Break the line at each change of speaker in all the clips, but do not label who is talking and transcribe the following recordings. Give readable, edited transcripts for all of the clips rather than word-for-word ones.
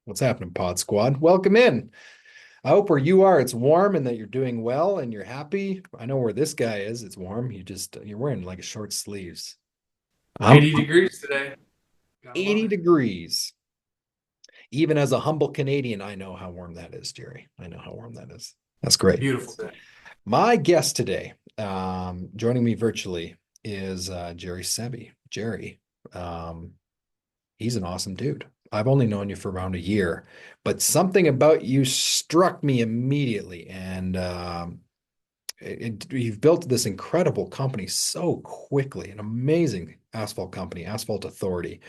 What's happening, Pod Squad? Welcome in. I hope where you are, it's warm and that you're doing well and you're happy. I know where this guy is. It's warm. You're wearing like short sleeves. I'm
80 degrees today. Gotta love
80
it.
degrees. Even as a humble Canadian, I know how warm that is, Jerry. I know how warm that is. That's great.
Beautiful day.
My guest today, joining me virtually, is Gerry Sebby. Jerry, um, he's an awesome dude. I've only known you for around a year, but something about you struck me immediately. And you've built this incredible company so quickly, an amazing asphalt company, Asphalt Authority,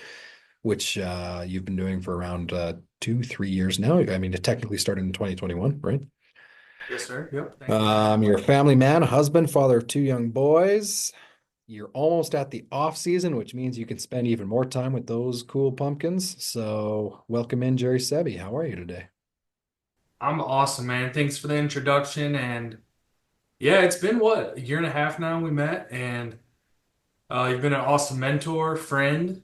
which you've been doing for around 2, 3 years now. I mean, it technically started in 2021, right?
Yes, sir. Yep. Thank you.
You're a family man, a husband, father of two young boys. You're almost at the off season, which means you can spend even more time with those cool pumpkins. So, welcome in, Gerry Sebby. How are you today?
I'm awesome, man. Thanks for the introduction. And yeah, it's been what, a year and a half now we met, and you've been an awesome mentor, friend,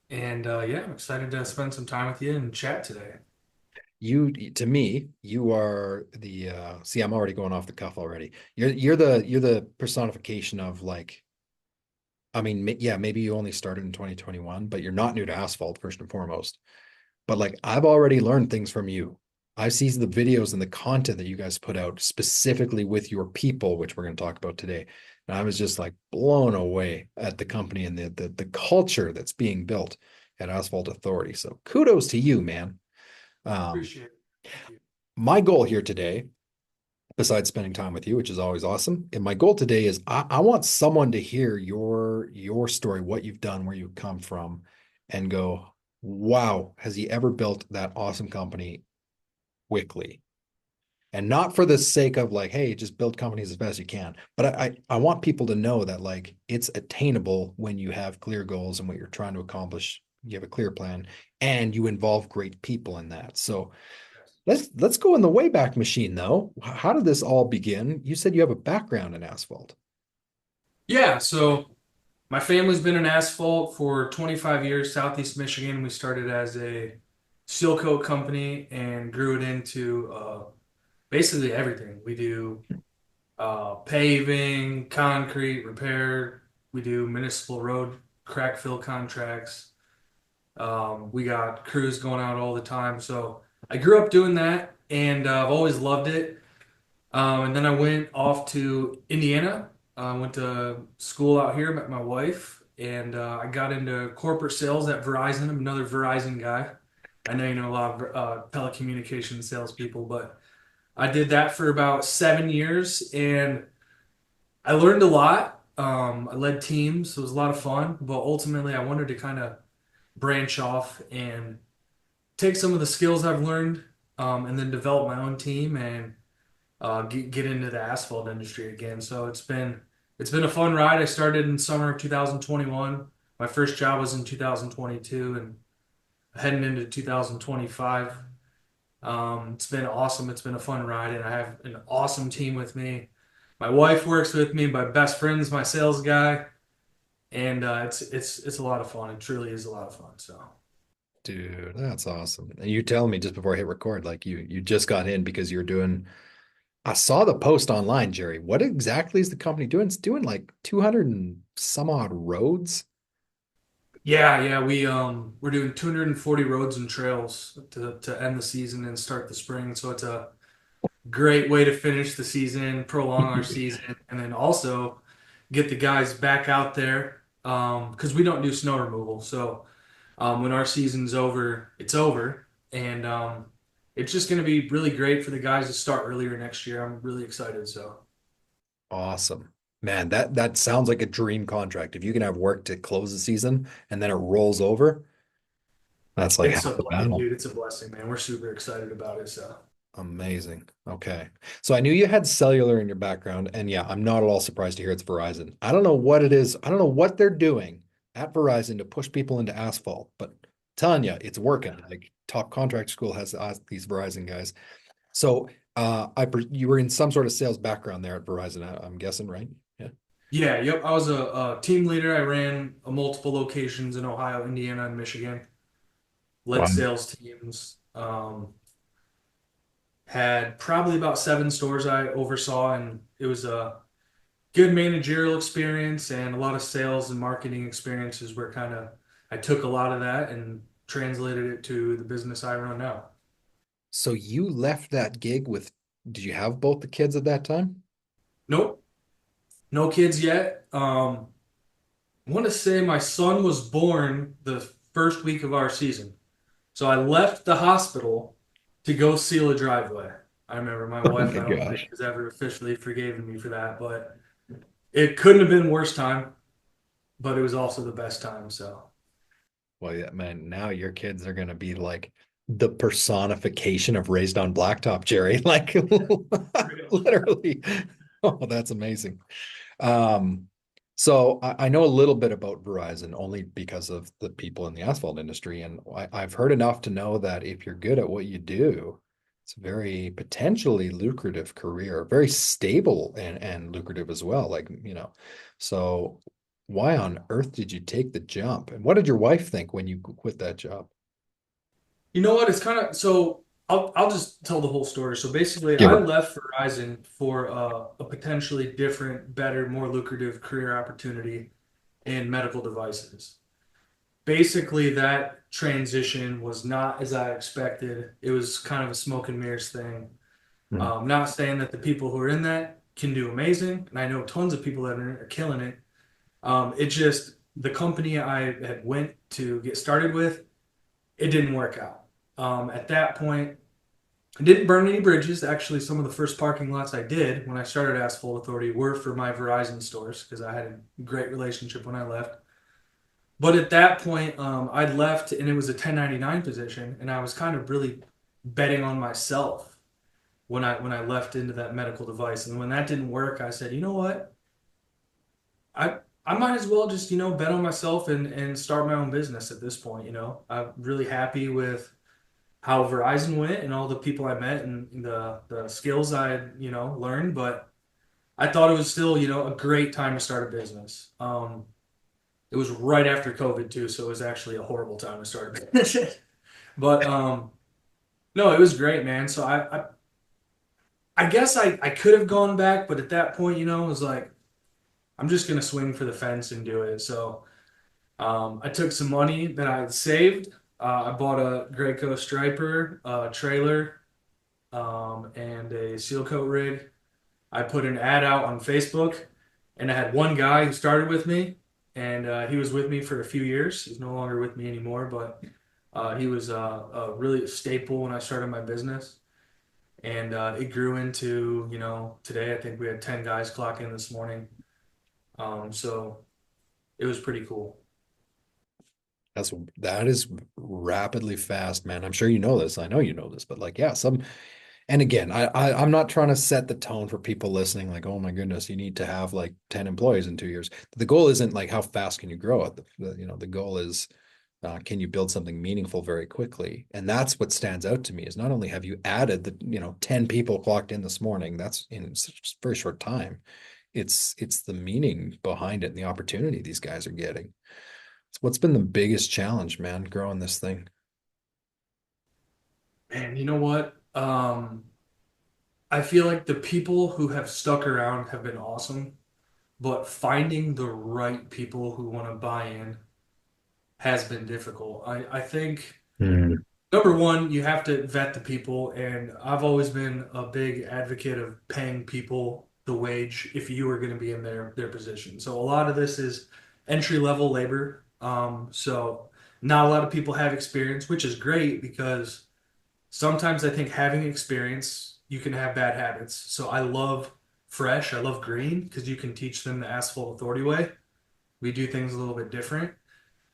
and yeah, I'm excited to spend some time with you and chat today.
To me, you are the see, I'm already going off the cuff already. You're the personification of like, I mean, yeah, maybe you only started in 2021, but you're not new to asphalt first and foremost. But like I've already learned things from you. I've seen the videos and the content that you guys put out specifically with your people, which we're going to talk about today. And I was just like blown away at the company and the culture that's being built at Asphalt Authority. So kudos to you, man. Um,
Appreciate it. Thank you.
my goal here today, besides spending time with you, which is always awesome, and my goal today is I want someone to hear your story, what you've done, where you've come from, and go, wow, has he ever built that awesome company quickly? And not for the sake of like, hey, just build companies as best as you can. But I want people to know that like it's attainable when you have clear goals and what you're trying to accomplish. You have a clear plan and you involve great people in that. So
Yes.
let's go in the Wayback Machine though. How did this all begin? You said you have a background in asphalt.
Yeah, so my family's been in asphalt for 25 years, Southeast Michigan. We started as a seal coat company and grew it into basically everything. We do paving, concrete, repair. We do municipal road crack fill contracts. We got crews going out all the time. So I grew up doing that and I've always loved it. And then I went off to Indiana. Went to school out here, met my wife, and I got into corporate sales at Verizon. I'm another Verizon guy. I know you know a lot of telecommunications salespeople, but I did that for about 7 years and I learned a lot. I led teams, so it was a lot of fun. But ultimately, I wanted to kind of branch off and take some of the skills I've learned, and then develop my own team and get into the asphalt industry again. So it's been a fun ride. I started in summer of 2021. My first job was in 2022, and heading into 2025. It's been awesome. It's been a fun ride, and I have an awesome team with me. My wife works with me. My best friend's my sales guy, and it's a lot of fun. It truly is a lot of fun. So
Dude, that's awesome. And you tell me just before I hit record, like you just got in because you're doing I saw the post online, Jerry. What exactly is the company doing? It's doing like 200 and some odd roads.
yeah, we're doing 240 roads and trails to end the season and start the spring. So it's a great way to finish the season, prolong our season, and then also get the guys back out there because we don't do snow removal. So when our season's over, it's over, and it's just going to be really great for the guys to start earlier next year. I'm really excited. So
Awesome. Man, that sounds like a dream contract. If you can have work to close the season and then it rolls over, that's like
it's
half
a
the battle.
dude, it's a blessing, man. We're super excited about it. So.
Amazing. Okay. So I knew you had cellular in your background, and yeah, I'm not at all surprised to hear it's Verizon. I don't know what it is. I don't know what they're doing at Verizon to push people into asphalt, but telling you, it's working. Like top contract school has these Verizon guys. So you were in some sort of sales background there at Verizon, I'm guessing, right? Yeah.
Yeah, yep. I was a team leader. I ran multiple locations in Ohio, Indiana, and Michigan. Led
Wow.
sales teams. Had probably about 7 stores I oversaw, and it was a good managerial experience and a lot of sales and marketing experiences where kind of I took a lot of that and translated it to the business I run now.
So you left that gig with, did you have both the kids at that time?
Nope, no kids yet. I want to say my son was born the first week of our season. So I left the hospital to go seal a driveway. I remember my
Oh
wife,
my
I don't think
gosh.
has ever officially forgiven me for that, but it couldn't have been worse time, but it was also the best time. So
Well, yeah, man, now your kids are going to be like the personification of raised on blacktop, Jerry. Like literally. Oh, that's amazing. Um, so I know a little bit about Verizon only because of the people in the asphalt industry, and I've heard enough to know that if you're good at what you do, it's a very potentially lucrative career, very stable and lucrative as well. Like, so why on earth did you take the jump? And what did your wife think when you quit that job?
you know what? It's kind of so. I'll just tell the whole story. So basically,
Give
I
her.
left Verizon for a potentially different, better, more lucrative career opportunity in medical devices. Basically, that transition was not as I expected. It was kind of a smoke and mirrors thing.
Hmm.
Not saying that the people who are in that can do amazing, and I know tons of people that are killing it. It just the company I had went to get started with, it didn't work out. At that point, I didn't burn any bridges. Actually, some of the first parking lots I did when I started Asphalt Authority were for my Verizon stores because I had a great relationship when I left. But at that point, I'd left and it was a 1099 position, and I was kind of really betting on myself when I left into that medical device. And when that didn't work, I said, you know what? I might as well just, bet on myself and start my own business at this point, I'm really happy with how Verizon went and all the people I met and the skills I, learned, but I thought it was still, a great time to start a business. It was right after COVID too, so it was actually a horrible time to start a business. But no, it was great, man. So I guess I could have gone back, but at that point, it was like I'm just gonna swing for the fence and do it. So I took some money that I had saved. I bought a Graco striper, trailer, and a seal coat rig. I put an ad out on Facebook, and I had one guy who started with me, and he was with me for a few years. He's no longer with me anymore, but he was a really staple when I started my business, and it grew into, today I think we had 10 guys clock in this morning. So it was pretty cool.
That is rapidly fast, man. I'm sure you know this. I know you know this, but like, yeah, and again, I'm not trying to set the tone for people listening, like, oh my goodness, you need to have like 10 employees in 2 years. The goal isn't like how fast can you grow it. The goal is can you build something meaningful very quickly? And that's what stands out to me is not only have you added the, 10 people clocked in this morning, that's in such a very short time. It's the meaning behind it and the opportunity these guys are getting. What's been the biggest challenge, man, growing this thing?
And you know what? I feel like the people who have stuck around have been awesome, but finding the right people who want to buy in has been difficult. I think
Hmm.
number one, you have to vet the people, and I've always been a big advocate of paying people the wage if you are going to be in their position. So a lot of this is entry level labor. So not a lot of people have experience, which is great because sometimes I think having experience, you can have bad habits. So I love fresh, I love green because you can teach them the Asphalt Authority way. We do things a little bit different.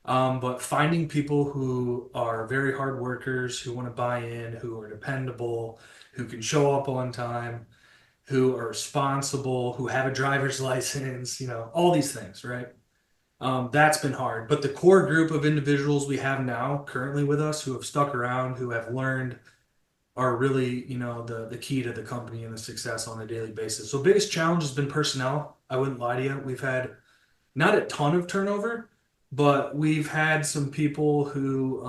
But finding people who are very hard workers, who want to buy in, who are dependable, who can show up on time, who are responsible, who have a driver's license, all these things, right? That's been hard. But the core group of individuals we have now currently with us who have stuck around, who have learned, are really, the key to the company and the success on a daily basis. So biggest challenge has been personnel. I wouldn't lie to you. We've had not a ton of turnover, but we've had some people who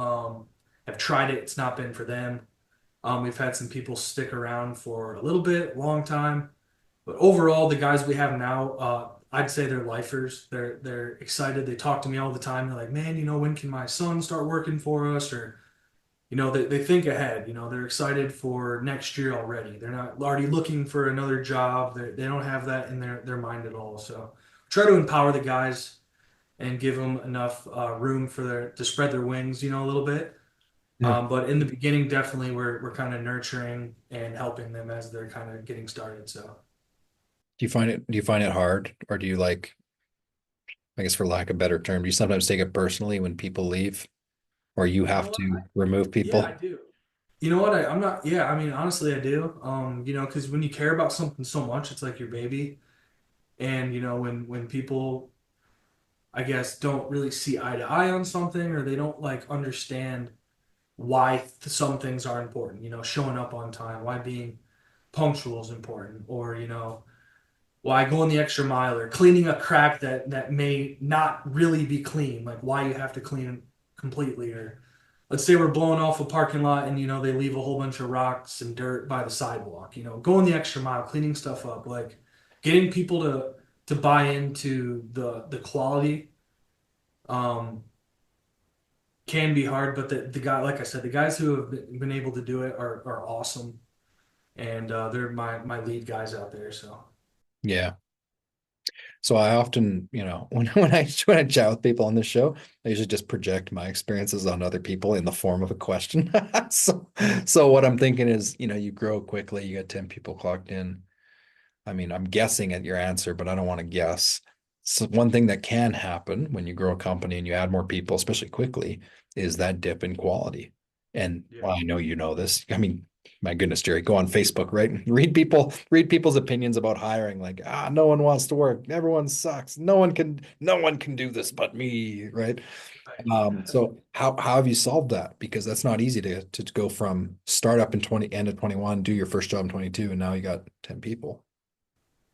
have tried it. It's not been for them. We've had some people stick around for a little bit, long time, but overall, the guys we have now, I'd say they're lifers. They're excited. They talk to me all the time. They're like, man, when can my son start working for us? Or they think ahead. They're excited for next year already. They're not already looking for another job. They don't have that in their mind at all. So try to empower the guys and give them enough room for their to spread their wings, a little bit.
Yeah.
But in the beginning, definitely we're kind of nurturing and helping them as they're kind of getting started. So
Do you find it hard, or do you like, I guess for lack of a better term, do you sometimes take it personally when people leave, or you
you know
have
what?
to remove
Yeah, I
people?
do. You know what? I'm not. Yeah, I mean, honestly, I do. Because when you care about something so much, it's like your baby. And when people, I guess, don't really see eye to eye on something, or they don't like understand why some things are important. Showing up on time, why being punctual is important, or why going the extra mile, or cleaning a crack that may not really be clean, like why you have to clean it completely, or let's say we're blowing off a parking lot and they leave a whole bunch of rocks and dirt by the sidewalk. Going the extra mile, cleaning stuff up, like getting people to buy into the quality um can be hard, but the guy, like I said, the guys who have been able to do it are awesome, and they're my lead guys out there. So
Yeah. So I often, when I chat with people on this show, I usually just project my experiences on other people in the form of a question. So what I'm thinking is, you grow quickly, you got 10 people clocked in. I mean, I'm guessing at your answer, but I don't want to guess. So one thing that can happen when you grow a company and you add more people, especially quickly, is that dip in quality. And
yeah.
well, I know you know this. I mean, my goodness, Jerry, go on Facebook, right? Read people's opinions about hiring. Like, no one wants to work. Everyone sucks. No one can do this but me, right?
Right.
So how have you solved that? Because that's not easy to go from startup in 20 end of 21, do your first job in 22, and now you got 10 people.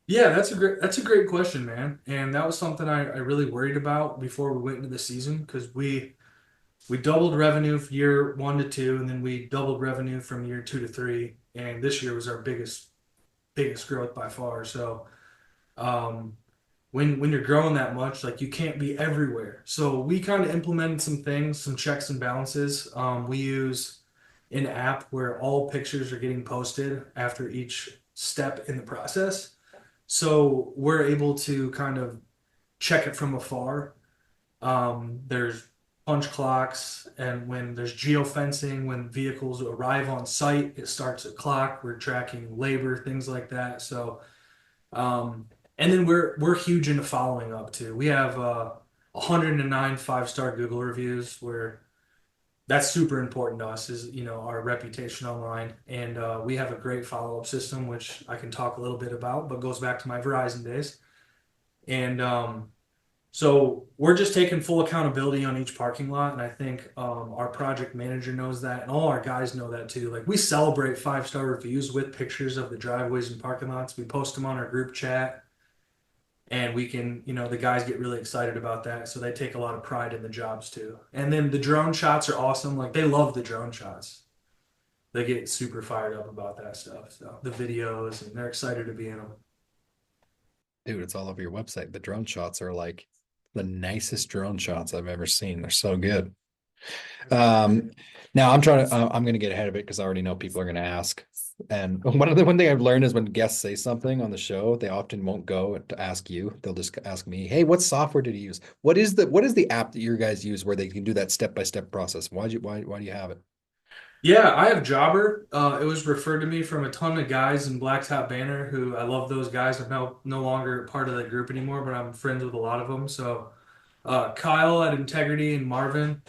Yeah, that's a great question, man. And that was something I really worried about before we went into the season, because we doubled revenue from year 1 to 2, and then we doubled revenue from year 2 to 3. And this year was our biggest growth by far. So um, when you're growing that much, like you can't be everywhere. So we kind of implemented some things, some checks and balances. We use an app where all pictures are getting posted after each step in the process. So we're able to kind of check it from afar. There's punch clocks, and when there's geofencing, when vehicles arrive on site, it starts a clock. We're tracking labor, things like that. So, and then we're huge into following up too. We have 109 five-star Google reviews, where that's super important to us, is our reputation online, and we have a great follow-up system, which I can talk a little bit about, but goes back to my Verizon days. And so we're just taking full accountability on each parking lot, and I think our project manager knows that, and all our guys know that too. Like we celebrate five-star reviews with pictures of the driveways and parking lots. We post them on our group chat, and we can, the guys get really excited about that, so they take a lot of pride in the jobs too. And then the drone shots are awesome. Like they love the drone shots. They get super fired up about that stuff. So the videos, and they're excited to be in them.
Dude, it's all over your website. The drone shots are like the nicest drone shots I've ever seen. They're so good.
I appreciate
Um,
it.
Now I'm going to get ahead of it because I already know people are going to ask. And one thing I've learned is when guests say something on the show, they often won't go to ask you. They'll just ask me, "Hey, what software did you use? What is the app that you guys use where they can do that step-by-step process? Why do you have it?"
Yeah, I have Jobber. It was referred to me from a ton of guys in Blacktop Banner who I love those guys. I'm no longer part of the group anymore, but I'm friends with a lot of them. So Kyle at Integrity and Marvin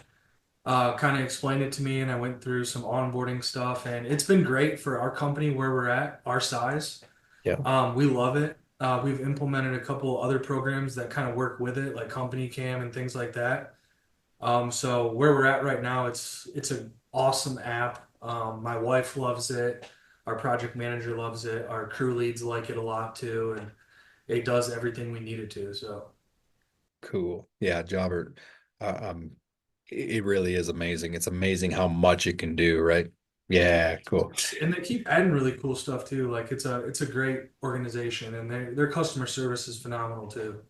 kind of explained it to me, and I went through some onboarding stuff, and it's been great for our company where we're at, our size.
Yeah.
We love it. We've implemented a couple other programs that kind of work with it, like Company Cam and things like that. So where we're at right now, it's an awesome app. My wife loves it. Our project manager loves it. Our crew leads like it a lot too, and it does everything we need it to. So
Cool. Yeah, Jobber. Uh, um, it really is amazing. It's amazing how much it can do, right? Yeah, cool.
And they keep adding really cool stuff too. Like it's a great organization, and their customer service is phenomenal too.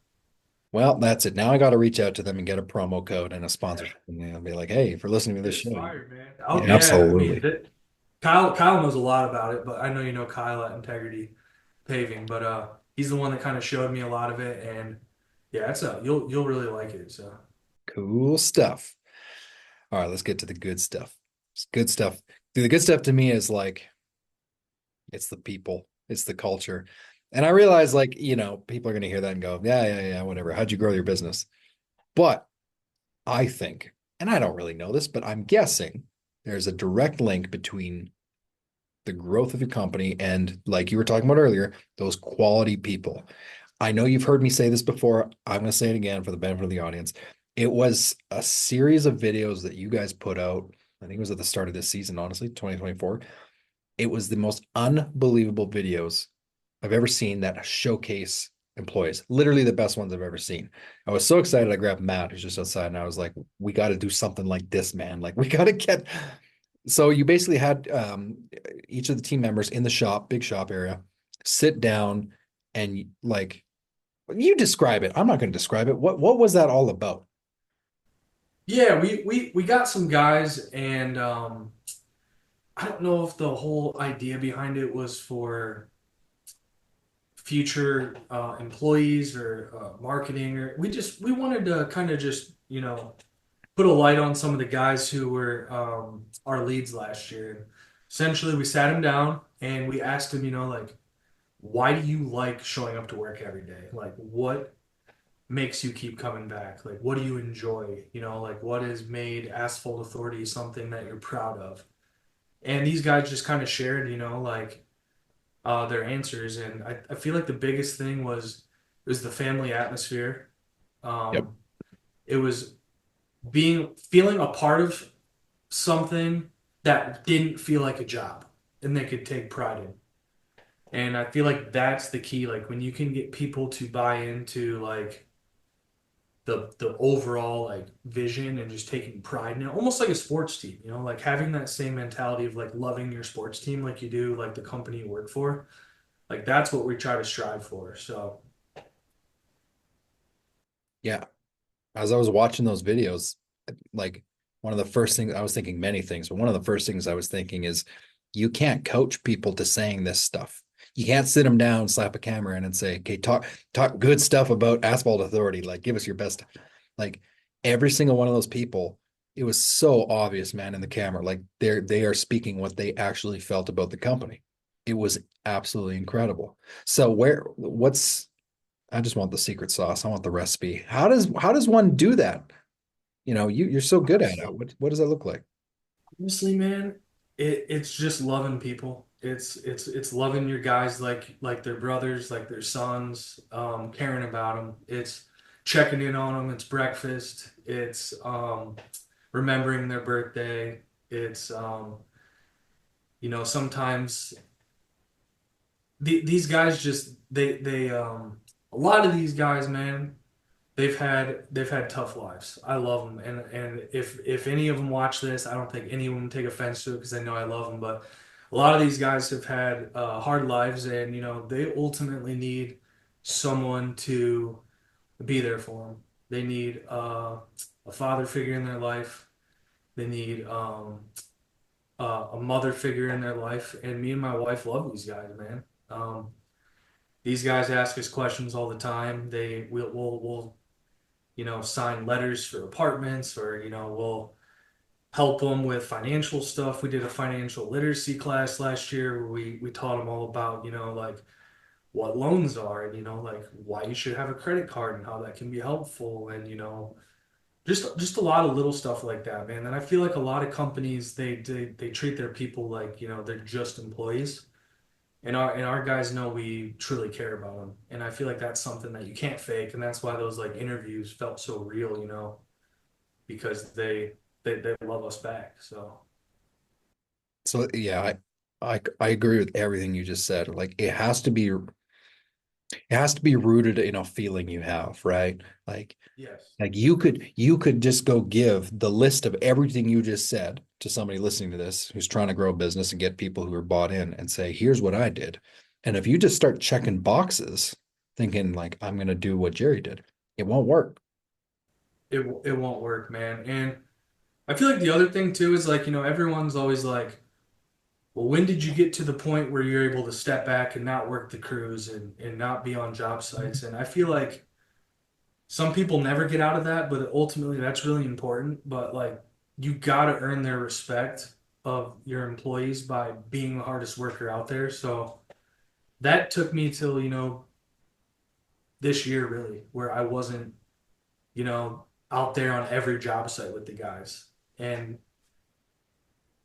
Well, that's it. Now I got to reach out to them and get a promo code and a
Yeah,
sponsorship. And I'll be like, hey, for listening to this
it's
show.
fire, man. Oh
Yeah,
yeah, I mean
absolutely.
Kyle knows a lot about it, but I know you know Kyle at Integrity Paving, but he's the one that kind of showed me a lot of it, and yeah, it's a you'll really like it. So
Cool stuff. All right, let's get to the good stuff. It's good stuff. The good stuff to me is like it's the people, it's the culture. And I realize like, people are going to hear that and go, yeah, yeah, yeah, whatever. How'd you grow your business? But I think, and I don't really know this, but I'm guessing there's a direct link between the growth of your company and, like you were talking about earlier, those quality people. I know you've heard me say this before. I'm going to say it again for the benefit of the audience. It was a series of videos that you guys put out. I think it was at the start of this season, honestly, 2024. It was the most unbelievable videos I've ever seen that showcase employees. Literally the best ones I've ever seen. I was so excited. I grabbed Matt, who's just outside, and I was like, we got to do something like this, man. Like, we got to get. So you basically had each of the team members in the shop, big shop area, sit down and like you describe it. I'm not going to describe it. What was that all about?
yeah, we got some guys, and I don't know if the whole idea behind it was for future employees or marketing, or we wanted to kind of just put a light on some of the guys who were our leads last year. Essentially, we sat him down and we asked him, like, why do you like showing up to work every day? Like, what makes you keep coming back? Like, what do you enjoy? Like, what has made Asphalt Authority something that you're proud of? And these guys just kind of shared, like their answers. And I feel like the biggest thing was the family atmosphere.
Yep.
Um, it was feeling a part of something that didn't feel like a job and they could take pride in. And I feel like that's the key. Like when you can get people to buy into like the overall like vision and just taking pride in it, almost like a sports team, like having that same mentality of like loving your sports team like you do like the company you work for. Like that's what we try to strive for. So
Yeah. As I was watching those videos, like one of the first things I was thinking many things, but one of the first things I was thinking is you can't coach people to saying this stuff. You can't sit them down, slap a camera in and say, okay, talk good stuff about Asphalt Authority. Like give us your best. Like every single one of those people, it was so obvious, man, in the camera. Like they are speaking what they actually felt about the company. It was absolutely incredible. So what's I just want the secret sauce. I want the recipe. How does one do that? You're so good at it.
honestly,
What does that look like?
honestly, man, it's just loving people. It's loving your guys like their brothers, like their sons, caring about them. It's checking in on them. It's breakfast. It's remembering their birthday. It's sometimes these guys just they a lot of these guys, man, they've had tough lives. I love them, and if any of them watch this, I don't think any of them take offense to it because they know I love them. But a lot of these guys have had hard lives, and they ultimately need someone to be there for them. They need a father figure in their life. They need a mother figure in their life, and me and my wife love these guys, man. These guys ask us questions all the time. We'll sign letters for apartments, or we'll help them with financial stuff. We did a financial literacy class last year where we taught them all about like what loans are, and like why you should have a credit card and how that can be helpful, and just a lot of little stuff like that, man. And I feel like a lot of companies they treat their people like they're just employees. And our guys know we truly care about them, and I feel like that's something that you can't fake, and that's why those like interviews felt so real, because they love us back. So
So yeah, I agree with everything you just said. Like it has to be It has to be rooted in a feeling you have, right?
Yes.
Like you could just go give the list of everything you just said to somebody listening to this who's trying to grow a business and get people who are bought in and say, here's what I did. And if you just start checking boxes, thinking like I'm gonna do what Gerry did, it won't work.
It won't work, man. And I feel like the other thing too is like, everyone's always like, well, when did you get to the point where you're able to step back and not work the crews and not be on job sites? And I feel like some people never get out of that, but ultimately that's really important. But like, you got to earn their respect of your employees by being the hardest worker out there. So that took me till, this year really, where I wasn't, out there on every job site with the guys. And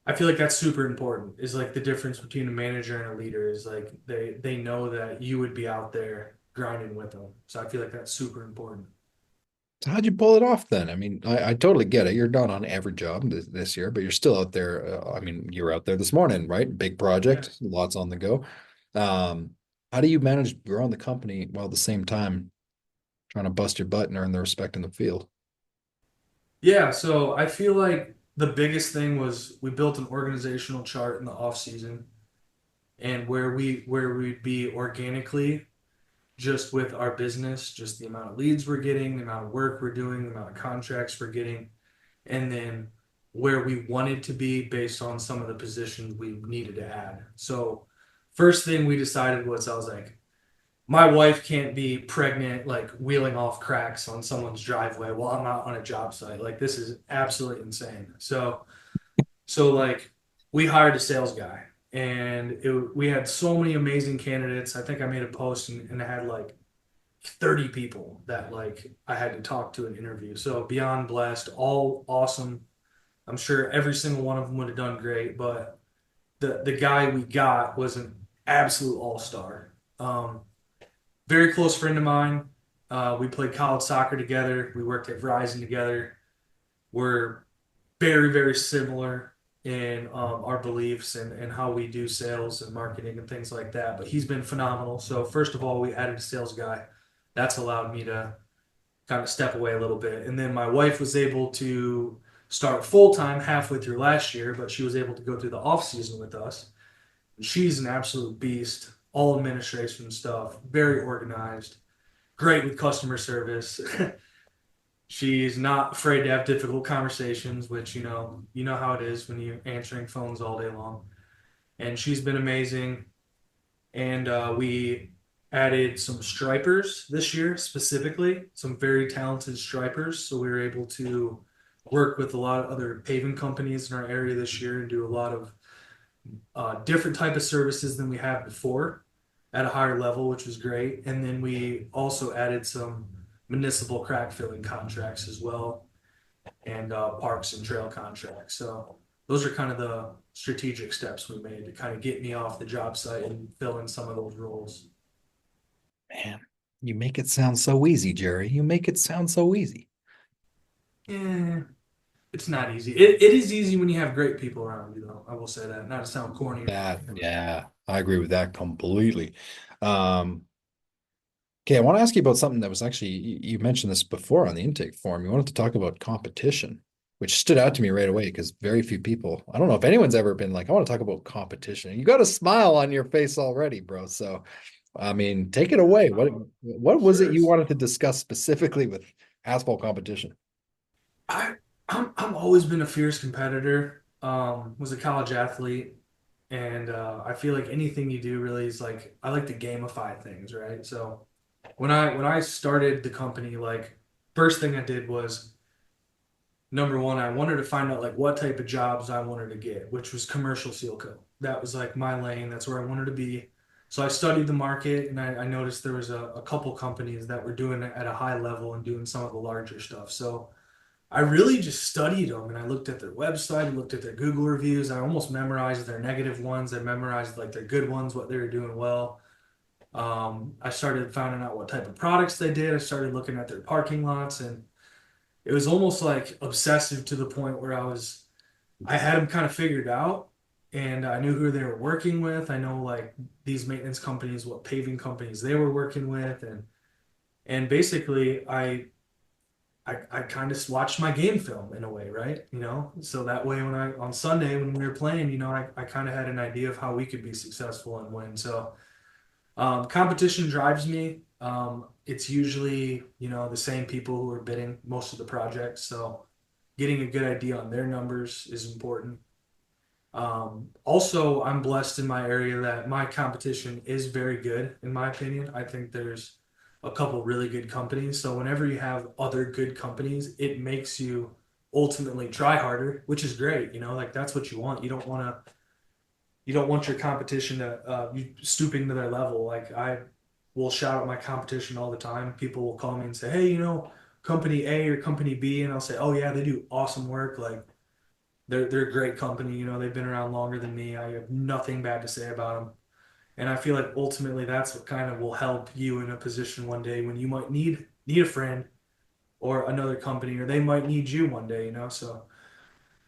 I feel like that's super important. Is like the difference between a manager and a leader is like they know that you would be out there grinding with them. So I feel like that's super important.
So how'd you pull it off then? I mean, I totally get it. You're not on every job this year, but you're still out there. I mean, you were out there this morning, right? Big
Yeah.
project, lots on the go. Um, how do you manage growing the company while at the same time trying to bust your butt and earn the respect in the field?
Yeah, so I feel like the biggest thing was we built an organizational chart in the off season and where we'd be organically just with our business, just the amount of leads we're getting, the amount of work we're doing, the amount of contracts we're getting, and then where we wanted to be based on some of the positions we needed to add. So first thing we decided was I was like, my wife can't be pregnant, like wheeling off cracks on someone's driveway while I'm out on a job site. Like this is absolutely insane. So like we hired a sales guy and we had so many amazing candidates. I think I made a post and I had like 30 people that like I had to talk to and interview. So beyond blessed, all awesome. I'm sure every single one of them would have done great, but the guy we got was an absolute all-star. Very close friend of mine. We played college soccer together. We worked at Verizon together. We're very, very similar in our beliefs and how we do sales and marketing and things like that. But he's been phenomenal. So first of all, we added a sales guy. That's allowed me to kind of step away a little bit. And then my wife was able to start full time halfway through last year, but she was able to go through the off season with us. And she's an absolute beast, all administration stuff, very organized, great with customer service. She's not afraid to have difficult conversations, which you know how it is when you're answering phones all day long. And she's been amazing. And we added some stripers this year, specifically, some very talented stripers. So we were able to work with a lot of other paving companies in our area this year and do a lot of different type of services than we have before at a higher level, which was great. And then we also added some municipal crack filling contracts as well, and parks and trail contracts. So those are kind of the strategic steps we made to kind of get me off the job site and fill in some of those roles.
Man, you make it sound so easy, Gerry. You make it sound so easy.
Yeah, it's not easy. It is easy when you have great people around you, though. I will say that. Not to sound corny or
That,
anything.
yeah, I agree with that completely. Um, okay, I want to ask you about something that was actually, you mentioned this before on the intake form. You wanted to talk about competition, which stood out to me right away because very few people, I don't know if anyone's ever been like, I want to talk about competition. You got a smile on your face already, bro. So, I mean, take it away. What was it
Sure.
you wanted to discuss specifically with asphalt competition?
I I'm always been a fierce competitor. Was a college athlete, and I feel like anything you do really is like I like to gamify things, right? So when I started the company, like first thing I did was number one, I wanted to find out like what type of jobs I wanted to get, which was commercial seal coat. That was like my lane. That's where I wanted to be. So I studied the market and I noticed there was a couple companies that were doing it at a high level and doing some of the larger stuff. So I really just studied them and I looked at their website, I looked at their Google reviews. I almost memorized their negative ones. I memorized like their good ones, what they were doing well. I started finding out what type of products they did. I started looking at their parking lots and it was almost like obsessive to the point where I had them kind of figured out. and I knew who they were working with. I know like these maintenance companies, what paving companies they were working with, and basically I kind of watched my game film in a way, right? So that way when I on Sunday when we were playing, I kind of had an idea of how we could be successful and win. So competition drives me. It's usually, the same people who are bidding most of the projects. So getting a good idea on their numbers is important. Also, I'm blessed in my area that my competition is very good, in my opinion. I think there's a couple really good companies. So whenever you have other good companies, it makes you ultimately try harder, which is great. Like that's what you want. You don't want your competition to you stooping to their level. Like I will shout at my competition all the time. People will call me and say, "Hey, company A or company B," and I'll say, "Oh yeah, they do awesome work. Like they're a great company. They've been around longer than me. I have nothing bad to say about them." And I feel like ultimately that's what kind of will help you in a position one day when you might need a friend or another company, or they might need you one day. So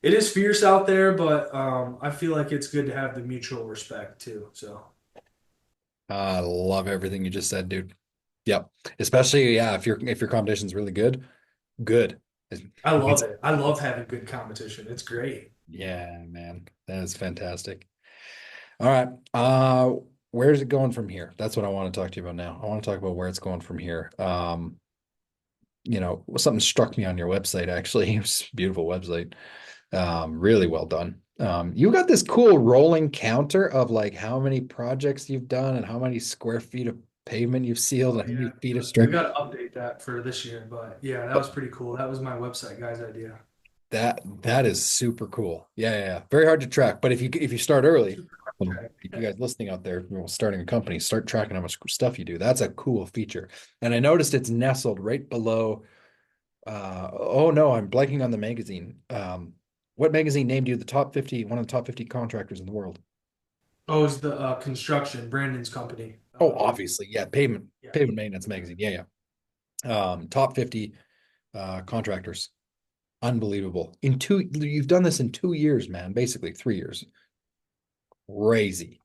it is fierce out there, but I feel like it's good to have the mutual respect too. So.
I love everything you just said, dude. Yep. Especially, yeah, if your competition's really good, good.
I love
It's,
it. I love having good competition. It's great.
yeah, man. That is fantastic. All right. Where's it going from here? That's what I want to talk to you about now. I want to talk about where it's going from here. Something struck me on your website, actually. It's a beautiful website. Really well done. You got this cool rolling counter of like how many projects you've done and how many square feet of pavement you've sealed
Oh
and how many
yeah,
feet of
we
strip.
got to update that for this year. But yeah, that was pretty cool. That was my website guy's idea.
That is super cool. Yeah, yeah, yeah. Very hard to track, but if you start early,
Super
if you
contract.
guys listening out there, starting a company, start tracking how much stuff you do. That's a cool feature. And I noticed it's nestled right below. Oh no, I'm blanking on the magazine. What magazine named you the top 50, one of the top 50 contractors in the world?
Oh, it's the construction, Brandon's company.
Oh, obviously, yeah,
Yeah,
pavement maintenance magazine. Yeah, yeah. Top 50 contractors. Unbelievable. You've done this in 2 years, man. Basically 3 years. Crazy.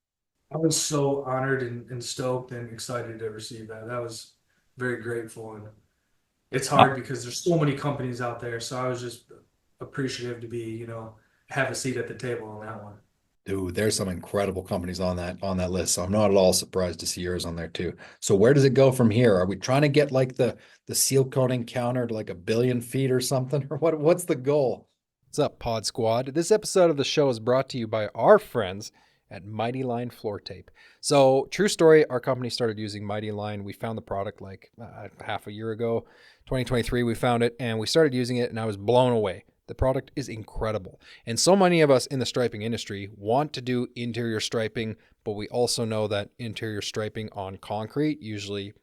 I was so honored and stoked and excited to receive that. That was very grateful, and it's hard because there's so many companies out there. So I was just appreciative to be, have a seat at the table on that one.
Dude, there's some incredible companies on that list. So I'm not at all surprised to see yours on there too. So where does it go from here? Are we trying to get like the seal coating counter to like 1 billion feet or something? Or what's the goal?
What's up, Pod Squad? This episode of the show is brought to you by our friends at Mighty Line Floor Tape. So, true story, our company started using Mighty Line. We found the product like half a year ago, 2023. We found it and we started using it, and I was blown away. The product is incredible. And so many of us in the striping industry want to do interior striping, but we also know that interior striping on concrete usually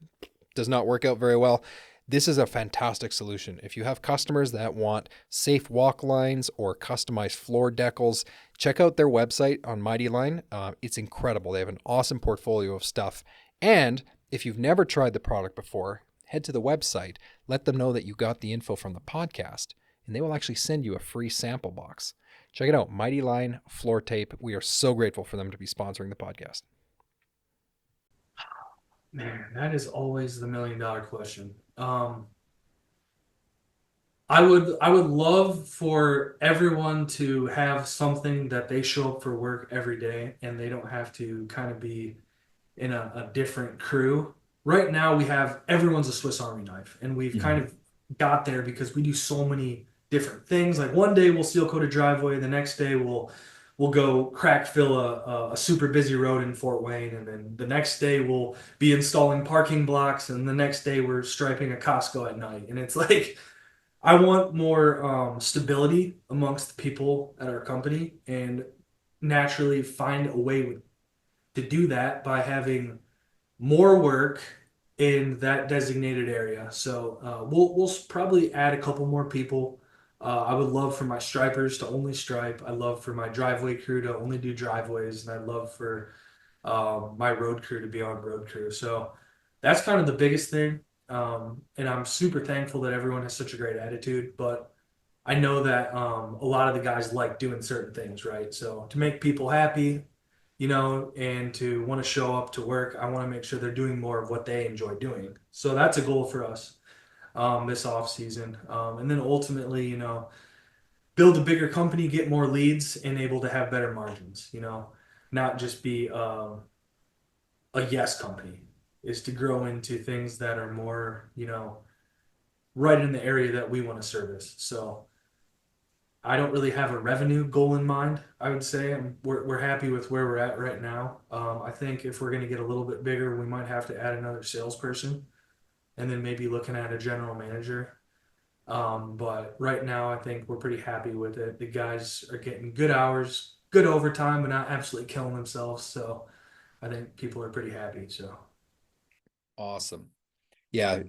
does not work out very well. This is a fantastic solution. If you have customers that want safe walk lines or customized floor decals, check out their website on Mighty Line. It's incredible. They have an awesome portfolio of stuff. And if you've never tried the product before, head to the website, let them know that you got the info from the podcast, and they will actually send you a free sample box. Check it out, Mighty Line Floor Tape. We are so grateful for them to be sponsoring the podcast.
Man, that is always the $1 million question. I would love for everyone to have something that they show up for work every day and they don't have to kind of be in a different crew. Right now we have everyone's a Swiss Army knife, and we've kind
Mhm.
of got there because we do so many different things. Like one day we'll seal coat a driveway, the next day we'll go crack fill a super busy road in Fort Wayne, and then the next day we'll be installing parking blocks, and the next day we're striping a Costco at night. And it's like I want more stability amongst the people at our company, and naturally find a way to do that by having more work in that designated area. So we'll probably add a couple more people. I would love for my stripers to only stripe. I love for my driveway crew to only do driveways, and I'd love for my road crew to be on road crew. So that's kind of the biggest thing. And I'm super thankful that everyone has such a great attitude. But I know that a lot of the guys like doing certain things, right? So to make people happy, and to want to show up to work, I want to make sure they're doing more of what they enjoy doing. So that's a goal for us this off season. And then ultimately, build a bigger company, get more leads, and able to have better margins, not just be a yes company, is to grow into things that are more, right in the area that we want to service. So I don't really have a revenue goal in mind. I would say we're happy with where we're at right now. I think if we're going to get a little bit bigger, we might have to add another salesperson and then maybe looking at a general manager. But right now, I think we're pretty happy with it. The guys are getting good hours, good overtime, but not absolutely killing themselves. So I think people are pretty happy. So
Awesome. Yeah,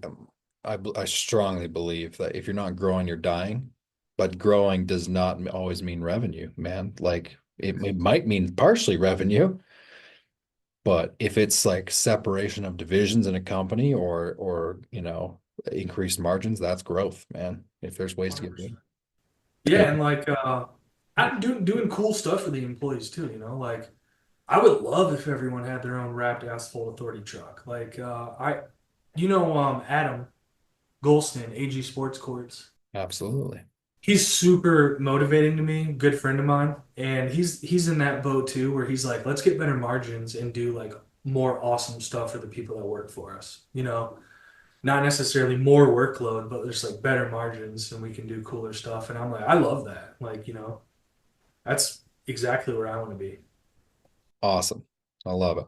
I strongly believe that if you're not growing, you're dying. But growing does not always mean revenue, man. Like it might mean partially revenue, but if it's like separation of divisions in a company or increased margins, that's growth, man. If there's ways to get big.
100%. Yeah,
Yeah,
and like I'm doing cool stuff for the employees too. Like I would love if everyone had their own wrapped Asphalt Authority truck. Like Adam Golston, AG Sports Courts.
absolutely.
He's super motivating to me, good friend of mine, and he's in that boat too, where he's like, let's get better margins and do like more awesome stuff for the people that work for us. Not necessarily more workload, but there's like better margins and we can do cooler stuff. And I'm like, I love that. Like, that's exactly where I want to be.
Awesome. I love it.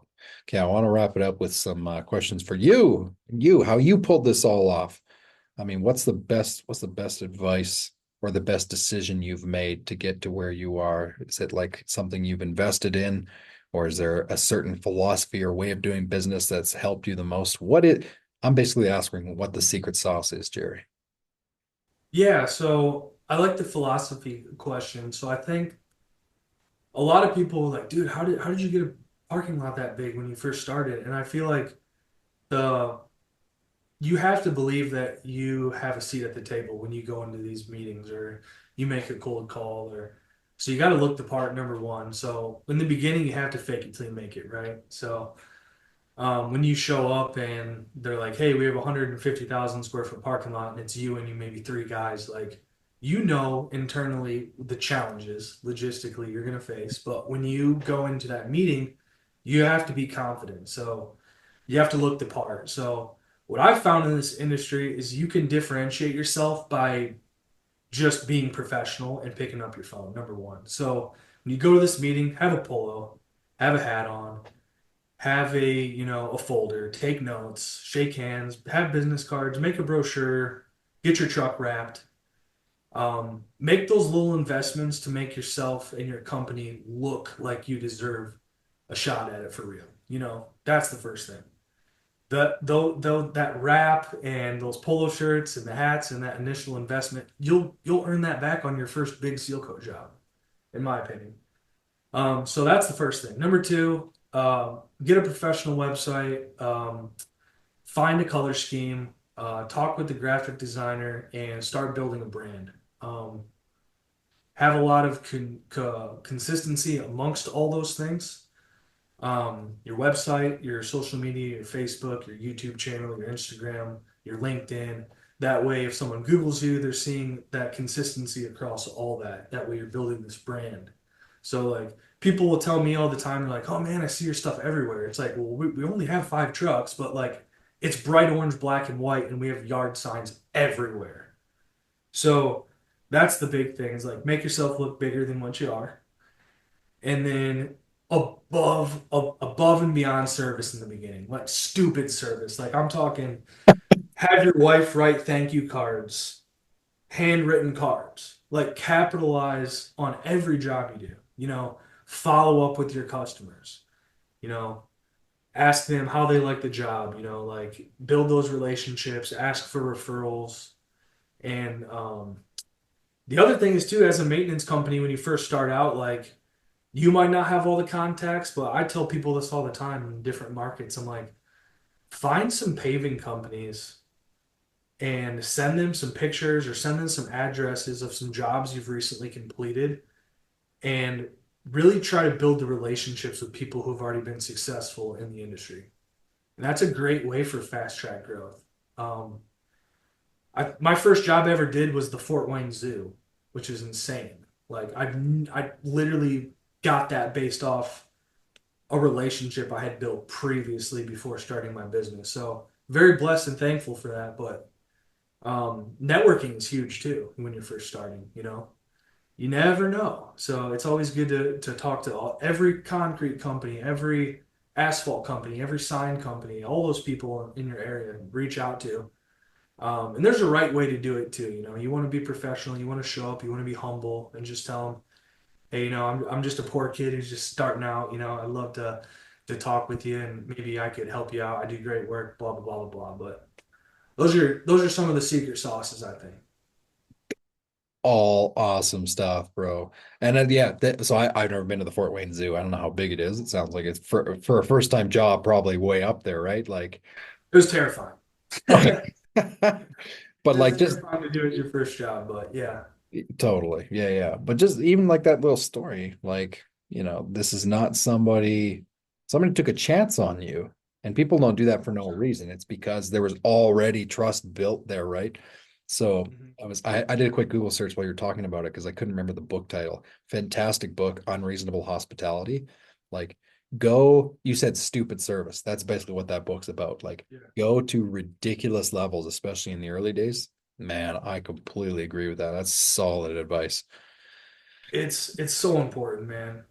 Okay, I want to wrap it up with some questions for you. You, how you pulled this all off. I mean, what's the best advice or the best decision you've made to get to where you are? Is it like something you've invested in, or is there a certain philosophy or way of doing business that's helped you the most? I'm basically asking what the secret sauce is, Gerry.
Yeah, so I like the philosophy question. So I think a lot of people are like, dude, how did you get a parking lot that big when you first started? And I feel like the you have to believe that you have a seat at the table when you go into these meetings or you make a cold call or so you got to look the part number one. So in the beginning you have to fake it till you make it, right? So when you show up and they're like, "Hey, we have 150,000 square foot parking lot," and it's you and you maybe three guys, like internally the challenges logistically you're gonna face, but when you go into that meeting, you have to be confident. So you have to look the part. So what I've found in this industry is you can differentiate yourself by just being professional and picking up your phone, number one. So when you go to this meeting, have a polo, have a hat on, have a folder, take notes, shake hands, have business cards, make a brochure, get your truck wrapped. Make those little investments to make yourself and your company look like you deserve a shot at it for real. That's the first thing. Though that wrap and those polo shirts and the hats and that initial investment, you'll earn that back on your first big seal coat job, in my opinion. So that's the first thing. Number two, get a professional website, find a color scheme, talk with the graphic designer, and start building a brand. Um, have a lot of consistency amongst all those things. Your website, your social media, your Facebook, your YouTube channel, your Instagram, your LinkedIn. That way, if someone Googles you, they're seeing that consistency across all that. That way, you're building this brand. So, like, people will tell me all the time, they're like, oh man, I see your stuff everywhere. It's like, well, we only have 5 trucks, but like, it's bright orange, black, and white, and we have yard signs everywhere. So, that's the big thing is like, make yourself look bigger than what you are and then above and beyond service in the beginning, like stupid service. Like I'm talking, have your wife write thank you cards, handwritten cards, like capitalize on every job you do. Follow up with your customers. You know, ask them how they like the job. Like build those relationships, ask for referrals, and the other thing is too, as a maintenance company, when you first start out, like you might not have all the contacts, but I tell people this all the time in different markets. I'm like, find some paving companies and send them some pictures or send them some addresses of some jobs you've recently completed and really try to build the relationships with people who've already been successful in the industry. And that's a great way for fast track growth. Um, my first job I ever did was the Fort Wayne Zoo, which is insane. Like I literally got that based off a relationship I had built previously before starting my business. So very blessed and thankful for that. But networking is huge too when you're first starting, you know. You never know. So it's always good to talk to every concrete company, every asphalt company, every sign company, all those people in your area, reach out to. And there's a right way to do it too. You know, you want to be professional, you want to show up, you want to be humble, and just tell them, hey, you know, I'm just a poor kid who's just starting out. You know, I'd love to talk with you, and maybe I could help you out. I do great work, blah blah blah blah blah. But those are some of the secret sauces, I think.
All awesome stuff, bro. And then yeah, so I've never been to the Fort Wayne Zoo. I don't know how big it is. It sounds like it's for a first time job, probably way up there, right? Like,
It was terrifying.
okay. But
It was
like just
terrifying to do as your first job, but yeah.
totally, yeah, yeah. But just even like that little story, like, this is not somebody took a chance on you. And people don't do that for no
100%.
reason. It's because there was already trust built there, right? So
Mhm.
I did a quick Google search while you're talking about it because I couldn't remember the book title. Fantastic book, Unreasonable Hospitality. Like, you said stupid service. That's basically what that book's about. Like,
Yeah.
go to ridiculous levels, especially in the early days. Man, I completely agree with that. That's solid advice.
It's so important, man.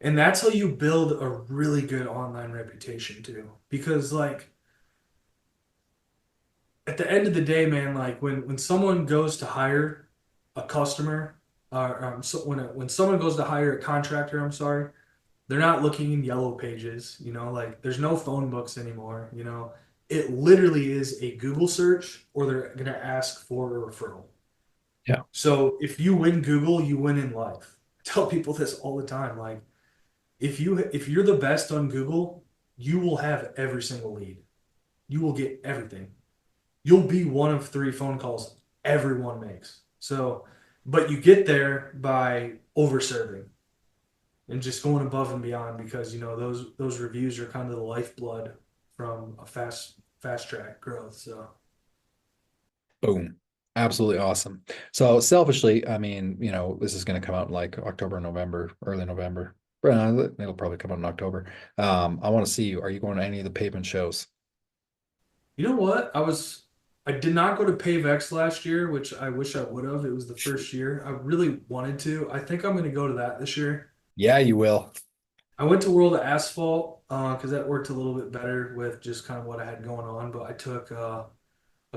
And that's how you build a really good online reputation too. Because like at the end of the day, man, like when someone goes to hire a customer, so when someone goes to hire a contractor, I'm sorry, they're not looking in yellow pages, you know, like there's no phone books anymore, you know. It literally is a Google search or they're gonna ask for a referral.
Yeah.
So if you win Google, you win in life. I tell people this all the time. Like if you're the best on Google, you will have every single lead. You will get everything. You'll be one of three phone calls everyone makes. So, but you get there by overserving and just going above and beyond because you know those reviews are kind of the lifeblood from a fast track growth. So
Boom. Absolutely awesome. So selfishly, I mean, this is going to come out in like October, November, early November. It'll probably come out in October. I want to see you. Are you going to any of the pavement shows?
you know what? I did not go to PaveX last year, which I wish I would have. It was the first year. I really wanted to. I think I'm going to go to that this year.
Yeah, you will.
I went to World of Asphalt because that worked a little bit better with just kind of what I had going on. But I took a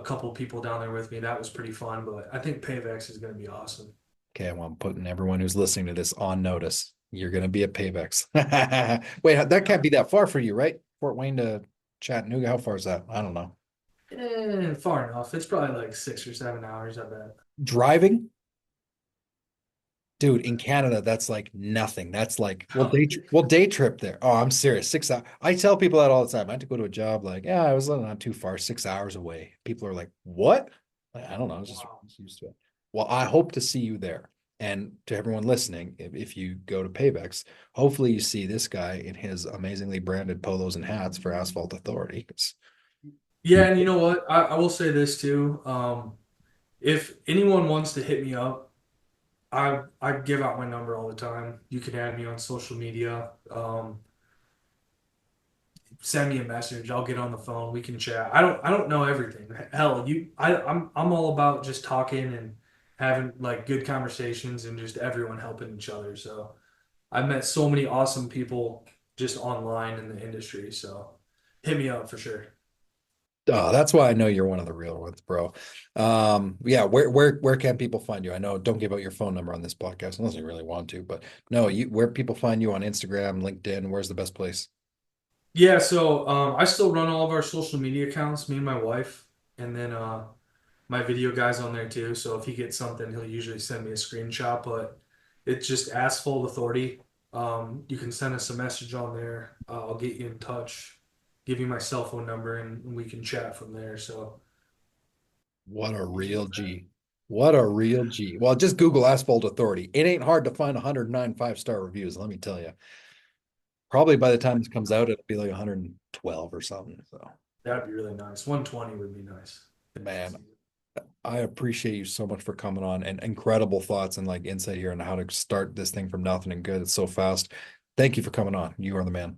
couple people down there with me. That was pretty fun. But I think PaveX is going to be awesome.
Okay, well, I'm putting everyone who's listening to this on notice. You're going to be at Payvex. Wait, that can't be that far for you, right? Fort Wayne to Chattanooga. How far is that? I don't know.
Far enough. It's probably like 6 or 7 hours, I bet.
Driving? Dude, in Canada, that's like nothing. That's like,
Oh,
we'll day trip there. Oh, I'm serious. 6 hours. I tell people that all the time. I had to go to a job like, yeah, I was not too far, 6 hours away. People are like, what? Like, I don't know. I was
wow.
just used to it. Well, I hope to see you there. And to everyone listening, if you go to Paybex, hopefully you see this guy in his amazingly branded polos and hats for Asphalt Authority.
Yeah, and you know what? I will say this too. If anyone wants to hit me up, I give out my number all the time. You can add me on social media. Send me a message. I'll get on the phone. We can chat. I don't know everything. Hell, I'm all about just talking and having like good conversations and just everyone helping each other. So I've met so many awesome people just online in the industry. So hit me up for sure.
Oh, that's why I know you're one of the real ones, bro. Yeah, where can people find you? I know don't give out your phone number on this podcast unless you really want to, but no, where people find you on Instagram, LinkedIn, where's the best place?
Yeah, so I still run all of our social media accounts, me and my wife, and then my video guy's on there too. So if he gets something, he'll usually send me a screenshot. But it's just Asphalt Authority. You can send us a message on there. I'll get you in touch, give you my cell phone number, and we can chat from there. So
What a real G. What a real G. Well, just Google Asphalt Authority. It ain't hard to find 109 5-star reviews, let me tell you. Probably by the time this comes out, it'll be like 112 or something. So,
That'd be really nice. 120 would be nice.
man, I appreciate you so much for coming on and incredible thoughts and like insight here on how to start this thing from nothing and good. It's so fast. Thank you for coming on. You are the man.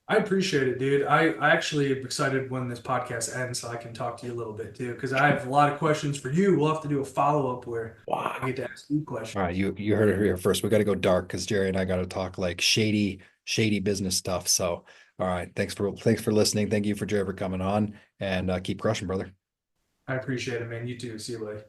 I appreciate it, dude. I actually am excited when this podcast ends so I can talk to you a little bit too, because I have a lot of questions for you. We'll have to do a follow-up where
Wow.
I get to ask you
All
questions.
right, you heard it here first. We got to go dark because Gerry and I got to talk like shady business stuff. So, all right, thanks for listening. Thank you for Gerry for coming on and keep crushing, brother.
I appreciate it, man. You too. See you later.